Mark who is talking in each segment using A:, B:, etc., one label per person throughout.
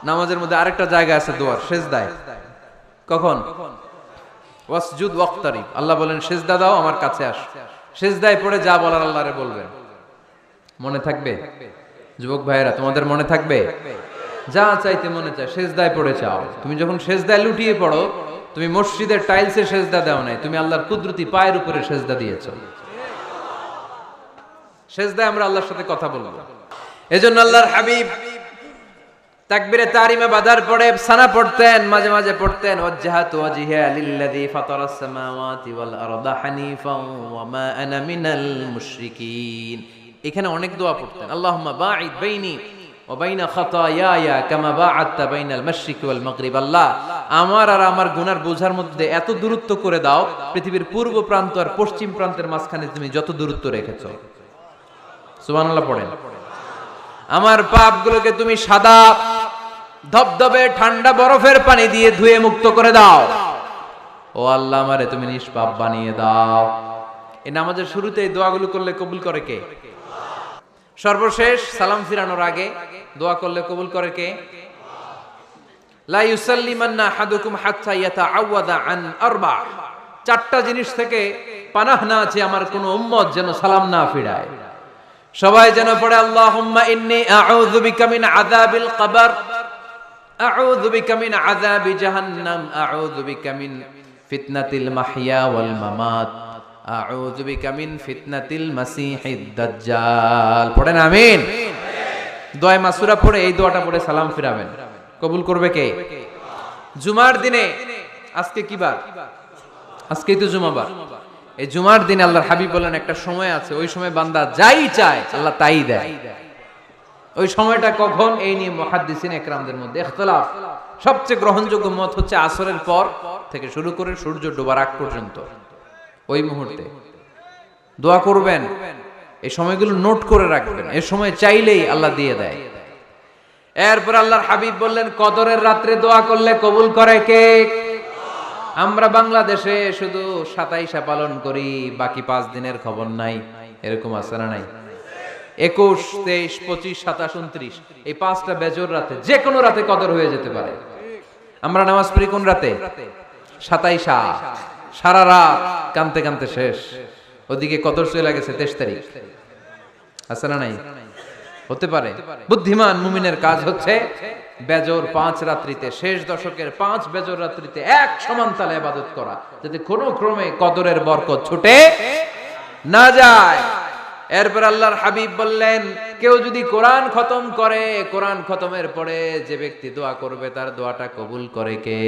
A: নামাজের মধ্যে আরেকটা জায়গা আছে দোয়ার, সেজদায়। কখন? ওয়াসজুদ ওয়াক্তারিব, আল্লাহ বলেন সেজদা দাও, আমার কাছে আস। সেজদায় পড়ে যা বলার আল্লাহরে বলবেন। মনে থাকবে যুবক ভাইয়েরা? তোমাদের মনে থাকবে? যা চাইতে মনে চায় সেজদায় পড়ে চাও। তুমি যখন সেজদায় লুটিয়ে পড়ো, তুমি মসজিদের টাইলসে সেজদা দাও নাই, তুমি আল্লাহর কুদরতি পায়ের উপরে সেজদা দিয়েছো। সেজদায় আমরা আল্লাহর সাথে কথা বলবো। এজন্য আল্লাহর হাবিব তাকবীরে তাহরিমা বাঁধার পরে সানা পড়তেন, মাঝে মাঝে পড়তেন ওয়াজহাতু ওয়াজহিয়া লিল্লাযী ফাতারাস সামাওয়াতি ওয়াল আরদা হানিফান ওয়া মা আনা মিনাল মুশরিকিন। এখানে অনেক দোয়া পড়তেন। আল্লাহুম্মা বাঈদ বাইনি ওয়া বাইনা খাতায়ায়া কামা বাআদতা বাইনাল মাশরিকি ওয়াল মাগরিব। আল্লাহ, আমার আর আমার গুনার বোঝার মধ্যে এত দূরত্ব করে দাও, পৃথিবীর পূর্ব প্রান্ত আর পশ্চিম প্রান্তের মাঝখানে তুমি যত দূরত্ব রেখেছো। সুবহানাল্লাহ পড়েন। আমার পাপগুলোকে তুমি সাদা ধবধবে ঠান্ডা বরফের পানি দিয়ে ধুয়ে মুক্ত করে দাও। ও আল্লাহ, আমারে তুমি নিষ্পাপ বানিয়ে দাও। এই নামাজের শুরুতে এই দোয়াগুলো করলে কবুল করে কে? সর্বশেষ সালাম ফিরানোর আগে দোয়া করলে কবুল করে কে? লা ইউসাল্লিমান্না আহাদুকুম হাত্তা ইয়াতাআওয়াযা আন আরবা। চারটা জিনিস থেকে পানাহ না আছে আমার কোন উম্মত যেন সালাম না ফিরায়। সবাই যেন পড়ে আল্লাহুম্মা ইন্নী আউযু বিকা মিন আযাবিল কবর, আউযু বিকা মিন আযাবি জাহান্নাম, আউযু বিকা মিন ফিতনাতিল মাহইয়া ওয়াল মামাত, আউযু বিকা মিন ফিতনাতিল মাসিহিদ দাজ্জাল। পড়েন আমিন। দোয়া মাসুরা পড়ে এই দোয়াটা পড়ে সালাম ফিরাবেন। কবুল করবে কে? জুমার দিনে, আজকে কি বার? আজকেই তো জুমাবার। এই জুমার দিনে আল্লাহর হাবিব বলেন একটা সময় আছে, ওই সময় বান্দা যাই চায় আল্লাহ তাই দেয়। ওই সময়টা কখন? এই নিয়ে মুহাদ্দিসিন ইকরামদের মধ্যে ইখতিলাফ। সবচেয়ে গ্রহণযোগ্য মত হচ্ছে আসরের পর থেকে শুরু করে সূর্য ডোবার আগ পর্যন্ত। ওই মুহূর্তে দোয়া করবেন, এই সময়গুলো নোট করে রাখবেন, এই সময় চাইলেই আল্লাহ দিয়ে দেয়। এরপর আল্লাহর হাবিব বললেন কদরের রাত্রে দোয়া করলে কবুল করে কে? আমরা বাংলাদেশে শুধু 27 পালন করি, বাকি 5 দিনের খবর নাই। এরকম আছে না নাই? 21, 23, 25, 27, 29 এই 5টা বেজর রাতে, যে কোনো রাতে কদর হয়ে যেতে পারে। আমরা নামাজ পড়ি কোন রাতে? 27। সারা রাত কানতে কানতে শেষ, ওদিকে কদর চলে গেছে 23 তারিখ। আছে না নাই? হতে পারে। বুদ্ধিমান মুমিনের কাজ হচ্ছে বেজর 5 রাত্রিতে, শেষ দশকের 5 বেজর রাত্রিতে এক সমান তালে ইবাদত করা, যাতে কোনো ক্রমে কদরের বরকত ছুটে না যায়। এরপর আল্লাহর হাবিব বললেন কেউ যদি কোরআন খতম করে, কোরআন খতমের পরে যে ব্যক্তি দোয়া করবে তার দোয়াটা কবুল করে কে?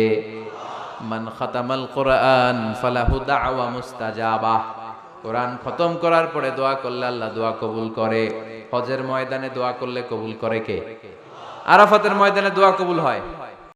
A: মান খাতামাল কোরআন ফালাহু দাওয়া মুস্তাজাবা। কোরআন খতম করার পরে দোয়া করলে আল্লাহ দোয়া কবুল করে। হজের ময়দানে দোয়া করলে কবুল করে কে? আরাফাতের ময়দানে দোয়া কবুল হয়।